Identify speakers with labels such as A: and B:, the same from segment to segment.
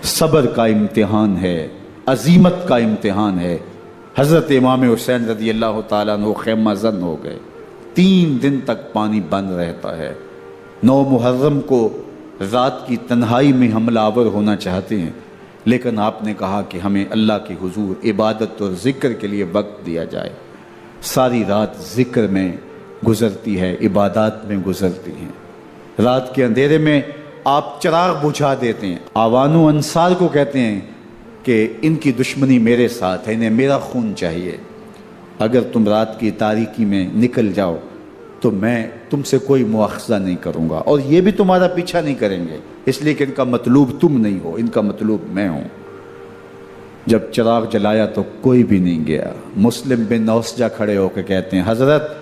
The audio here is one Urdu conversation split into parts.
A: صبر کا امتحان ہے، عزیمت کا امتحان ہے۔ حضرت امام حسین رضی اللہ تعالیٰ عنہ خیمہ زن ہو گئے، 3 دن تک پانی بند رہتا ہے۔ 9 محرم کو رات کی تنہائی میں حملہ آور ہونا چاہتے ہیں، لیکن آپ نے کہا کہ ہمیں اللہ کے حضور عبادت اور ذکر کے لیے وقت دیا جائے۔ ساری رات ذکر میں گزرتی ہے، عبادات میں گزرتی ہیں۔ رات کے اندھیرے میں آپ چراغ بجھا دیتے ہیں۔ آوان و انصار کو کہتے ہیں کہ ان کی دشمنی میرے ساتھ ہے، انہیں میرا خون چاہیے، اگر تم رات کی تاریکی میں نکل جاؤ تو میں تم سے کوئی مواخذہ نہیں کروں گا، اور یہ بھی تمہارا پیچھا نہیں کریں گے، اس لیے کہ ان کا مطلوب تم نہیں ہو، ان کا مطلوب میں ہوں۔ جب چراغ جلایا تو کوئی بھی نہیں گیا۔ مسلم بن نوسجہ کھڑے ہو کے کہتے ہیں حضرت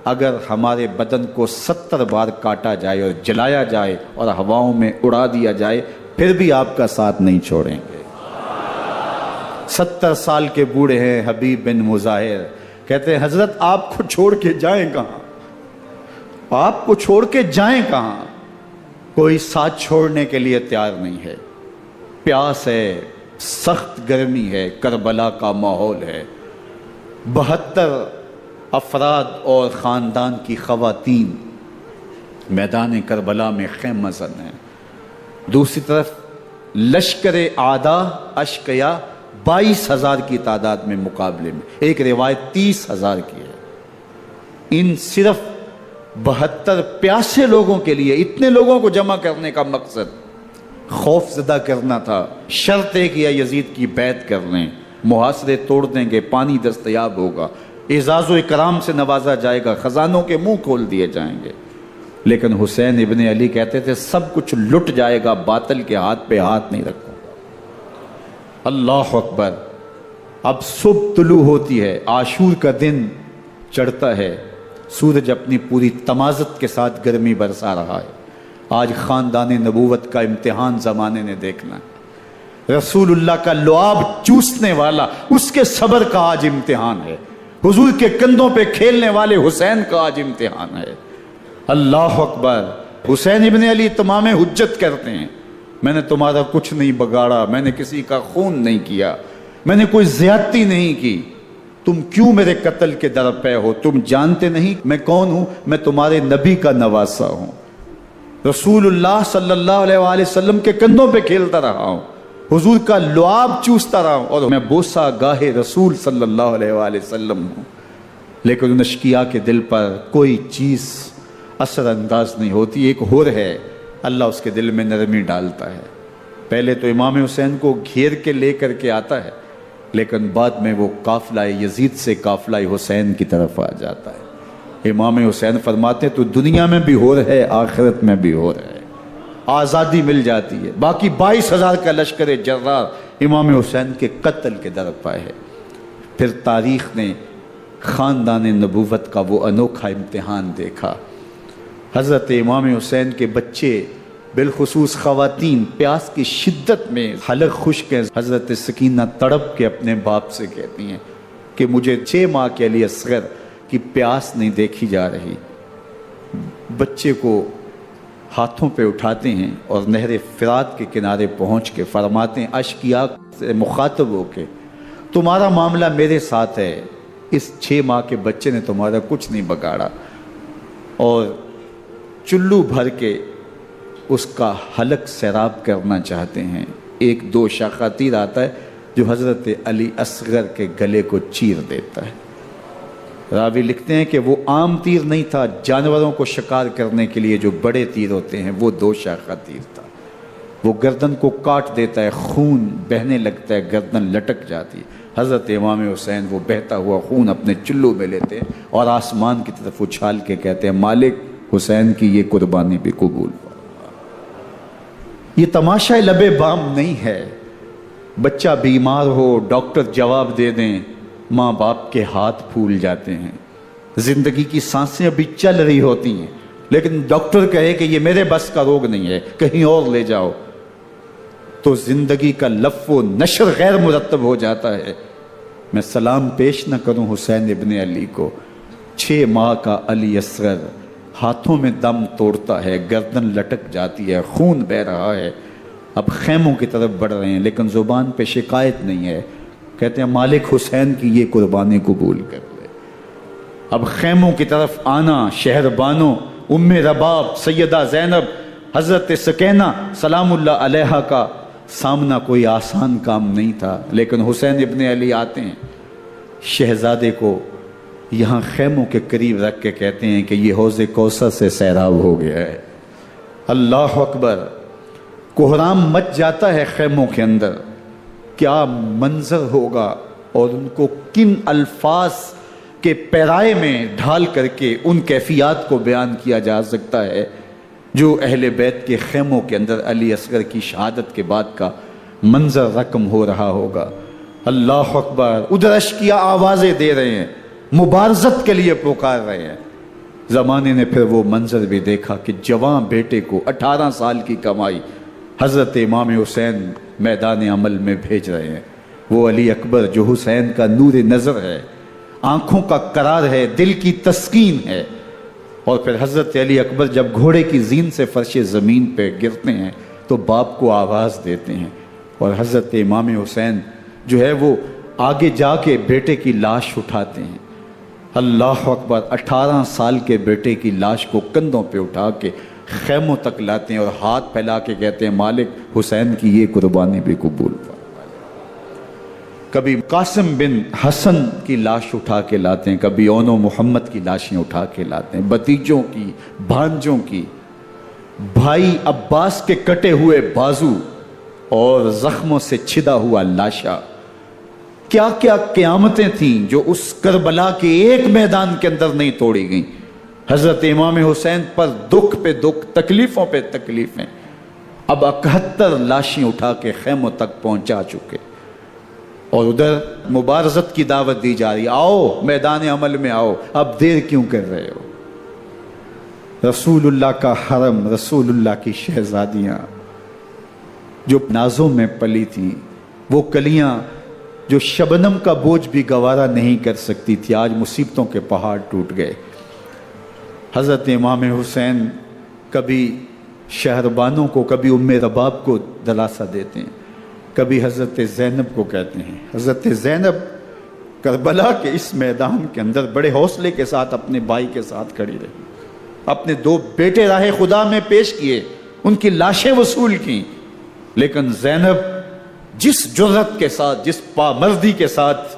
A: اگر ہمارے بدن کو 70 بار کاٹا جائے اور جلایا جائے اور ہواؤں میں اڑا دیا جائے پھر بھی آپ کا ساتھ نہیں چھوڑیں گے۔ 70 سال کے بوڑھے ہیں حبیب بن مظاہر، کہتے ہیں حضرت آپ کو چھوڑ کے جائیں کہاں، آپ کو چھوڑ کے جائیں کہاں؟ کوئی ساتھ چھوڑنے کے لیے تیار نہیں ہے۔ پیاس ہے، سخت گرمی ہے، کربلا کا ماحول ہے، 72 افراد اور خاندان کی خواتین میدان کربلا میں خیمہ زن ہیں۔ دوسری طرف لشکر اعداء اشقیا 22,000 کی تعداد میں مقابلے میں، ایک روایت 30,000 کی ہے۔ ان صرف 72 پیاسے لوگوں کے لیے اتنے لوگوں کو جمع کرنے کا مقصد خوف زدہ کرنا تھا۔ شرط ہے کہ یزید کی بیعت کر لیں، محاصرے توڑ دیں گے، پانی دستیاب ہوگا، اعزاز و اکرام سے نوازا جائے گا، خزانوں کے منہ کھول دیے جائیں گے۔ لیکن حسین ابن علی کہتے تھے سب کچھ لٹ جائے گا، باطل کے ہاتھ پہ ہاتھ نہیں رکھوں گا۔ اللہ اکبر۔ اب صبح طلوع ہوتی ہے، عاشور کا دن چڑھتا ہے، سورج اپنی پوری تمازت کے ساتھ گرمی برسا رہا ہے۔ آج خاندان نبوت کا امتحان زمانے نے دیکھنا ہے۔ رسول اللہ کا لعاب چوسنے والا اس کے صبر کا آج امتحان ہے۔ حضور کے کندھوں پہ کھیلنے والے حسین کا آج امتحان ہے۔ اللہ اکبر۔ حسین ابن علی تمام حجت کرتے ہیں میں نے تمہارا کچھ نہیں بگاڑا، میں نے کسی کا خون نہیں کیا، میں نے کوئی زیادتی نہیں کی، تم کیوں میرے قتل کے در پہ ہو؟ تم جانتے نہیں میں کون ہوں؟ میں تمہارے نبی کا نواسا ہوں، رسول اللہ صلی اللہ علیہ وآلہ وسلم کے کندھوں پہ کھیلتا رہا ہوں، حضور کا لعاب چوستا رہا ہوں، اور میں بوسہ گاہ رسول صلی اللہ علیہ وآلہ وسلم ہوں۔ لیکن ان اشقیاء کے دل پر کوئی چیز اثر انداز نہیں ہوتی۔ ایک ہور ہے، اللہ اس کے دل میں نرمی ڈالتا ہے۔ پہلے تو امام حسین کو گھیر کے لے کر کے آتا ہے، لیکن بعد میں وہ قافلہ یزید سے قافلہ حسین کی طرف آ جاتا ہے۔ امام حسین فرماتے ہیں تو دنیا میں بھی ہور ہے، آخرت میں بھی ہور ہے، آزادی مل جاتی ہے۔ باقی 22,000 کا لشکر جرار امام حسین کے قتل کے در پائے ہے۔ پھر تاریخ نے خاندان نبوت کا وہ انوکھا امتحان دیکھا۔ حضرت امام حسین کے بچے بالخصوص خواتین پیاس کی شدت میں حلق خشک ہیں۔ حضرت سکینہ تڑپ کے اپنے باپ سے کہتی ہیں کہ مجھے 6 ماہ کے علی اصغر کی پیاس نہیں دیکھی جا رہی۔ بچے کو ہاتھوں پہ اٹھاتے ہیں اور نہر فرات کے کنارے پہنچ کے فرماتے ہیں اشقیاء سے مخاطب ہو کے تمہارا معاملہ میرے ساتھ ہے، اس 6 ماہ کے بچے نے تمہارا کچھ نہیں بگاڑا، اور چلو بھر کے اس کا حلق سیراب کرنا چاہتے ہیں۔ ایک 2 شاخہ تیر آتا ہے جو حضرت علی اصغر کے گلے کو چیر دیتا ہے۔ راوی لکھتے ہیں کہ وہ عام تیر نہیں تھا، جانوروں کو شکار کرنے کے لیے جو بڑے تیر ہوتے ہیں وہ 2 شاخہ تیر تھا۔ وہ گردن کو کاٹ دیتا ہے، خون بہنے لگتا ہے، گردن لٹک جاتی ہے۔ حضرت امام حسین وہ بہتا ہوا خون اپنے چلو میں لیتے ہیں اور آسمان کی طرف اچھال کے کہتے ہیں مالک حسین کی یہ قربانی بھی قبول ہوا۔ یہ تماشا لب بام نہیں ہے۔ بچہ بیمار ہو، ڈاکٹر جواب دے دیں، ماں باپ کے ہاتھ پھول جاتے ہیں۔ زندگی کی سانسیں ابھی چل رہی ہوتی ہیں، لیکن ڈاکٹر کہے کہ یہ میرے بس کا روگ نہیں ہے، کہیں اور لے جاؤ، تو زندگی کا لف و نشر غیر مرتب ہو جاتا ہے۔ میں سلام پیش نہ کروں حسین ابن علی کو، 6 ماہ کا علی اصغر ہاتھوں میں دم توڑتا ہے، گردن لٹک جاتی ہے، خون بہ رہا ہے۔ اب خیموں کی طرف بڑھ رہے ہیں، لیکن زبان پہ شکایت نہیں ہے، کہتے ہیں مالک حسین کی یہ قربانی قبول کر لے۔ اب خیموں کی طرف آنا، شہر بانو، ام رباب، سیدہ زینب، حضرت سکینہ سلام اللہ علیہا کا سامنا کوئی آسان کام نہیں تھا، لیکن حسین ابن علی آتے ہیں، شہزادے کو یہاں خیموں کے قریب رکھ کے کہتے ہیں کہ یہ حوض کوثر سے سیراب ہو گیا ہے۔ اللہ اکبر، کوہرام مچ جاتا ہے خیموں کے اندر، کیا منظر ہوگا، اور ان کو کن الفاظ کے پیرائے میں ڈھال کر کے ان کیفیات کو بیان کیا جا سکتا ہے جو اہل بیت کے خیموں کے اندر علی اصغر کی شہادت کے بعد کا منظر رقم ہو رہا ہوگا۔ اللہ اکبر، ادھر اشکیا آوازیں دے رہے ہیں، مبارزت کے لیے پکار رہے ہیں۔ زمانے نے پھر وہ منظر بھی دیکھا کہ جوان بیٹے کو 18 سال کی کمائی حضرت امام حسین میدان عمل میں بھیج رہے ہیں۔ وہ علی اکبر جو حسین کا نور نظر ہے، آنکھوں کا قرار ہے، دل کی تسکین ہے۔ اور پھر حضرت علی اکبر جب گھوڑے کی زین سے فرش زمین پہ گرتے ہیں تو باپ کو آواز دیتے ہیں، اور حضرت امام حسین جو ہے وہ آگے جا کے بیٹے کی لاش اٹھاتے ہیں۔ اللہ اکبر، 18 سال کے بیٹے کی لاش کو کندھوں پہ اٹھا کے خیموں تک لاتے ہیں اور ہاتھ پھیلا کے کہتے ہیں مالک حسین کی یہ قربانی بھی قبول فرما۔ کبھی قاسم بن حسن کی لاش اٹھا کے لاتے ہیں، کبھی اون و محمد کی لاشیں اٹھا کے لاتے ہیں، بھتیجوں کی، بھانجوں کی، بھائی عباس کے کٹے ہوئے بازو اور زخموں سے چھدا ہوا لاشا۔ کیا کیا قیامتیں تھیں جو اس کربلا کے ایک میدان کے اندر نہیں توڑی گئیں۔ حضرت امام حسین پر دکھ پہ دکھ، تکلیفوں پہ تکلیفیں۔ اب 71 لاشیں اٹھا کے خیموں تک پہنچا چکے، اور ادھر مبارزت کی دعوت دی جا رہی، آؤ میدان عمل میں آؤ، اب دیر کیوں کر رہے ہو۔ رسول اللہ کا حرم، رسول اللہ کی شہزادیاں جو نازوں میں پلی تھیں، وہ کلیاں جو شبنم کا بوجھ بھی گوارا نہیں کر سکتی تھی، آج مصیبتوں کے پہاڑ ٹوٹ گئے۔ حضرت امام حسین کبھی شہربانوں کو، کبھی ام رباب کو دلاسا دیتے ہیں، کبھی حضرت زینب کو کہتے ہیں۔ حضرت زینب کربلا کے اس میدان کے اندر بڑے حوصلے کے ساتھ اپنے بھائی کے ساتھ کھڑی رہی، اپنے 2 بیٹے راہ خدا میں پیش کیے، ان کی لاشیں وصول کی، لیکن زینب جس جرأت کے ساتھ، جس پامردی کے ساتھ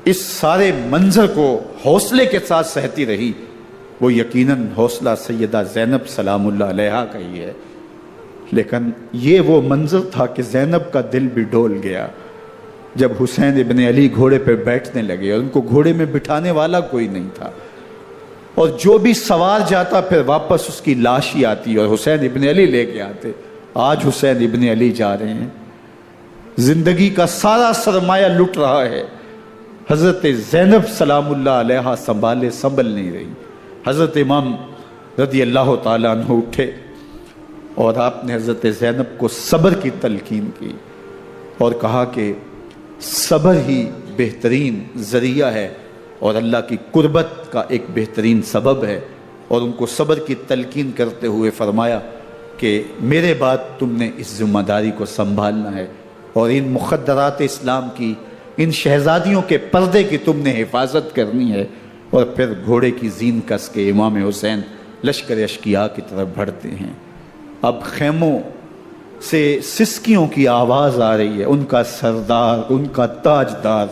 A: اس سارے منظر کو حوصلے کے ساتھ سہتی رہی، وہ یقیناً حوصلہ سیدہ زینب سلام اللہ علیہا کا ہی ہے۔ لیکن یہ وہ منظر تھا کہ زینب کا دل بھی ڈول گیا جب حسین ابن علی گھوڑے پہ بیٹھنے لگے، اور ان کو گھوڑے میں بٹھانے والا کوئی نہیں تھا، اور جو بھی سوار جاتا پھر واپس اس کی لاش ہی آتی اور حسین ابن علی لے کے آتے۔ آج حسین ابن علی جا رہے ہیں، زندگی کا سارا سرمایہ لٹ رہا ہے، حضرت زینب سلام اللہ علیہا سنبھل نہیں رہی۔ حضرت امام رضی اللہ تعالیٰ عنہ اٹھے اور آپ نے حضرت زینب کو صبر کی تلقین کی اور کہا کہ صبر ہی بہترین ذریعہ ہے اور اللہ کی قربت کا ایک بہترین سبب ہے، اور ان کو صبر کی تلقین کرتے ہوئے فرمایا کہ میرے بعد تم نے اس ذمہ داری کو سنبھالنا ہے، اور ان مخدرات اسلام کی، ان شہزادیوں کے پردے کی تم نے حفاظت کرنی ہے۔ اور پھر گھوڑے کی زین کس کے امام حسین لشکر اشکیا کی طرف بڑھتے ہیں۔ اب خیموں سے سسکیوں کی آواز آ رہی ہے، ان کا سردار، ان کا تاجدار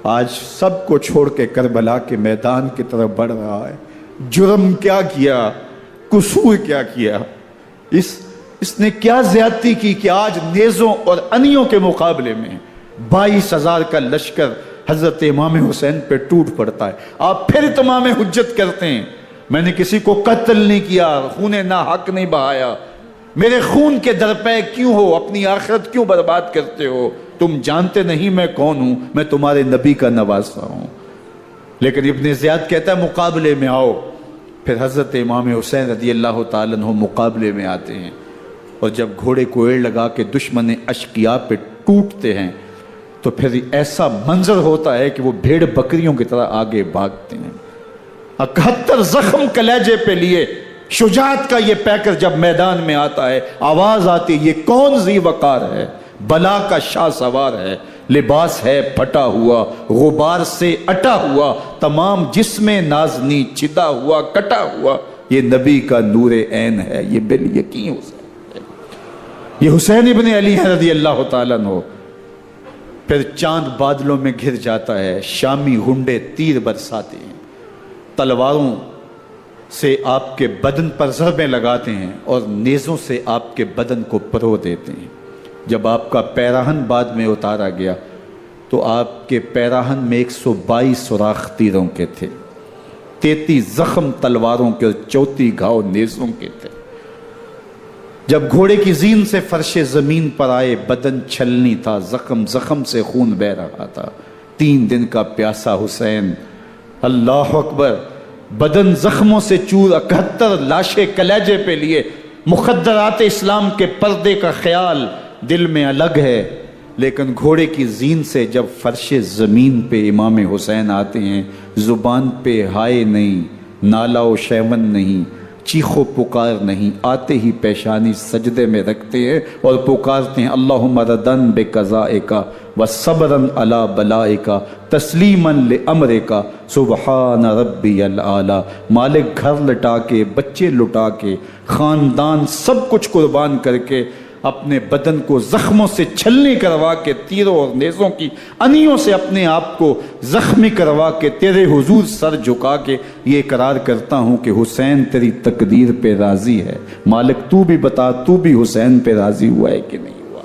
A: آج سب کو چھوڑ کے کربلا کے میدان کی طرف بڑھ رہا ہے۔ جرم کیا کیا، قصور کیا کیا، اس نے کیا زیادتی کی کہ آج نیزوں اور انیوں کے مقابلے میں 22,000 کا لشکر حضرت امام حسین پہ ٹوٹ پڑتا ہے۔ آپ پھر تمام حجت کرتے ہیں میں نے کسی کو قتل نہیں کیا، خون ناحق نہیں بہایا، میرے خون کے درپے کیوں ہو، اپنی آخرت کیوں برباد کرتے ہو، تم جانتے نہیں میں کون ہوں، میں تمہارے نبی کا نواسا ہوں۔ لیکن ابن زیاد کہتا ہے مقابلے میں آؤ۔ پھر حضرت امام حسین رضی اللہ تعالیٰ عنہ مقابلے میں آتے ہیں، اور جب گھوڑے کو ایڑ لگا کے دشمن اشقیاء پہ ٹوٹتے ہیں تو پھر ایسا منظر ہوتا ہے کہ وہ بھیڑ بکریوں کی طرح آگے بھاگتے ہیں۔ 71 زخم کلیجے پہ لیے شجاعت کا یہ پیکر جب میدان میں آتا ہے، آواز آتی یہ کون ذی وقار ہے، بلا کا شاہ سوار ہے، لباس ہے پھٹا ہوا غبار سے اٹا ہوا، تمام جسم نازنی چدا ہوا کٹا ہوا، یہ نبی کا نور عین ہے، یہ بال یقین حسین ہے، یہ حسین ابن علی ہے رضی اللہ تعالیٰ عنہ۔ پھر چاند بادلوں میں گھر جاتا ہے، شامی غنڈے تیر برساتے ہیں، تلواروں سے آپ کے بدن پر ضربیں لگاتے ہیں اور نیزوں سے آپ کے بدن کو پرو دیتے ہیں۔ جب آپ کا پیراہن بعد میں اتارا گیا تو آپ کے پیراہن میں 122 سوراخ تیروں کے تھے، 33 زخم تلواروں کے اور 34 گھاؤ نیزوں کے تھے۔ جب گھوڑے کی زین سے فرش زمین پر آئے، بدن چھلنی تھا، زخم زخم سے خون بہ رہا تھا، 3 دن کا پیاسا حسین، اللہ اکبر، بدن زخموں سے چور، 71 لاشیں کلیجے پہ لیے، مخدرات اسلام کے پردے کا خیال دل میں الگ ہے، لیکن گھوڑے کی زین سے جب فرش زمین پہ امام حسین آتے ہیں، زبان پہ ہائے نہیں، نالا و شیون نہیں، چیخ و پکار نہیں، آتے ہی پیشانی سجدے میں رکھتے ہیں اور پکارتے ہیں اللہم ردن بقضائک وصبرن علی بلائک تسلیما لامرک سبحان ربی الاعلی۔ مالک گھر لٹا کے، بچے لٹا کے، خاندان سب کچھ قربان کر کے، اپنے بدن کو زخموں سے چھلنی کروا کے، تیروں اور نیزوں کی انیوں سے اپنے آپ کو زخمی کروا کے، تیرے حضور سر جھکا کے یہ اقرار کرتا ہوں کہ حسین تیری تقدیر پہ راضی ہے، مالک تو بھی بتا، تو بھی حسین پہ راضی ہوا ہے کہ نہیں ہوا۔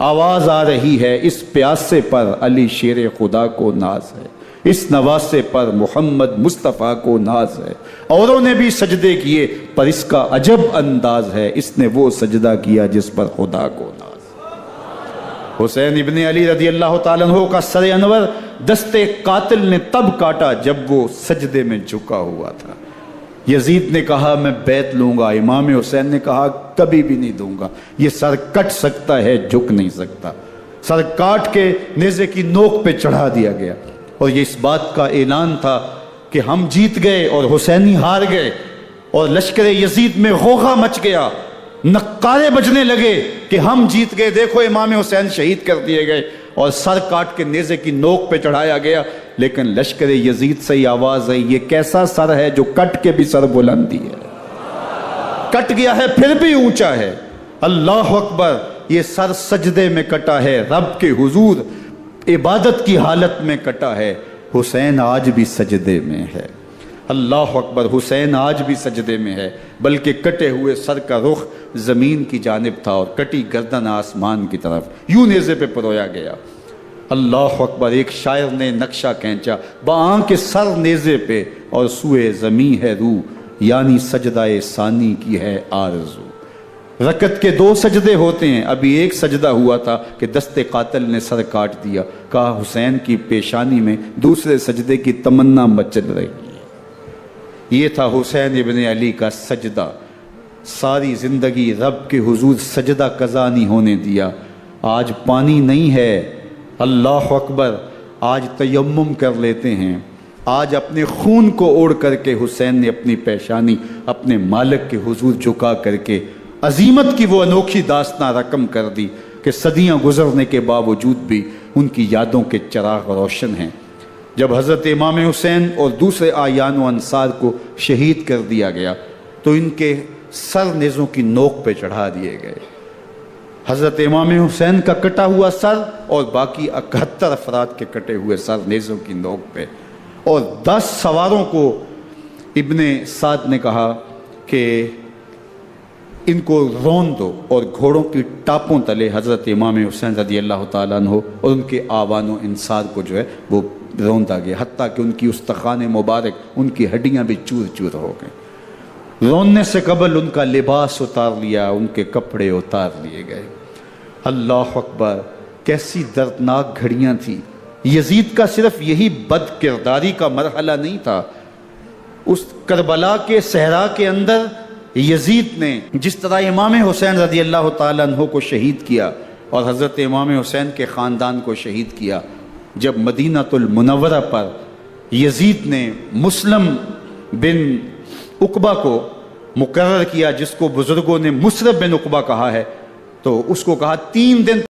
A: آواز آ رہی ہے اس پیاسے پر علی شیر خدا کو ناز ہے، اس نواسے پر محمد مصطفیٰ کو ناز ہے، اوروں نے بھی سجدے کیے پر اس کا عجب انداز ہے، اس نے وہ سجدہ کیا جس پر خدا کو ناز ہے۔ حسین ابن علی رضی اللہ تعالیٰ عنہ کا سر انور دستے قاتل نے تب کاٹا جب وہ سجدے میں جھکا ہوا تھا۔ یزید نے کہا میں بیعت لوں گا، امام حسین نے کہا کبھی بھی نہیں دوں گا، یہ سر کٹ سکتا ہے جھک نہیں سکتا۔ سر کاٹ کے نیزے کی نوک پہ چڑھا دیا گیا، اور یہ اس بات کا اعلان تھا کہ ہم جیت گئے اور حسینی ہار گئے، اور لشکر یزید میں غوغا مچ گیا، نقارے بجنے لگے کہ ہم جیت گئے، دیکھو امام حسین شہید کر دیے گئے، اور سر کاٹ کے نیزے کی نوک پہ چڑھایا گیا۔ لیکن لشکر یزید سے یہ آواز آئی یہ کیسا سر ہے جو کٹ کے بھی سر بلندی ہے، کٹ گیا ہے پھر بھی اونچا ہے، اللہ اکبر، یہ سر سجدے میں کٹا ہے، رب کے حضور عبادت کی حالت میں کٹا ہے، حسین آج بھی سجدے میں ہے، اللہ اکبر، حسین آج بھی سجدے میں ہے، بلکہ کٹے ہوئے سر کا رخ زمین کی جانب تھا اور کٹی گردن آسمان کی طرف، یوں نیزے پہ پرویا گیا، اللہ اکبر۔ ایک شاعر نے نقشہ کھینچا بآنکھ سر نیزے پہ اور سوئے زمیں ہے روح، یعنی سجدہ ثانی کی ہے آرزو۔ رکعت کے 2 سجدے ہوتے ہیں، ابھی ایک سجدہ ہوا تھا کہ دست قاتل نے سر کاٹ دیا، کہا حسین کی پیشانی میں دوسرے سجدے کی تمنا مچل رہی ہے۔ یہ تھا حسین ابن علی کا سجدہ، ساری زندگی رب کے حضور سجدہ قضا نہیں ہونے دیا۔ آج پانی نہیں ہے، اللہ اکبر، آج تیمم کر لیتے ہیں، آج اپنے خون کو اوڑھ کر کے حسین نے اپنی پیشانی اپنے مالک کے حضور جھکا کر کے عظیمت کی وہ انوکھی داستان رقم کر دی کہ صدیاں گزرنے کے باوجود بھی ان کی یادوں کے چراغ روشن ہیں۔ جب حضرت امام حسین اور دوسرے آیان و انصار کو شہید کر دیا گیا تو ان کے سر نیزوں کی نوک پہ چڑھا دیے گئے، حضرت امام حسین کا کٹا ہوا سر اور باقی 71 افراد کے کٹے ہوئے سر نیزوں کی نوک پہ، اور 10 سواروں کو ابن سعد نے کہا کہ ان کو رون دو، اور گھوڑوں کی ٹاپوں تلے حضرت امام حسین رضی اللہ تعالیٰ عنہ اور ان کے آوان و انصار کو جو ہے وہ روندا گیا، حتیٰ کہ ان کی استخوان مبارک، ان کی ہڈیاں بھی چور چور ہو گئیں۔ روننے سے قبل ان کا لباس اتار لیا، ان کے کپڑے اتار لیے گئے۔ اللہ اکبر، کیسی دردناک گھڑیاں تھیں۔ یزید کا صرف یہی بد کرداری کا مرحلہ نہیں تھا، اس کربلا کے صحرا کے اندر یزید نے جس طرح امام حسین رضی اللہ تعالیٰ عنہ کو شہید کیا اور حضرت امام حسین کے خاندان کو شہید کیا، جب مدینہ المنورہ پر یزید نے مسلم بن عقبہ کو مقرر کیا جس کو بزرگوں نے مصرب بن عقبہ کہا ہے، تو اس کو کہا 3 دن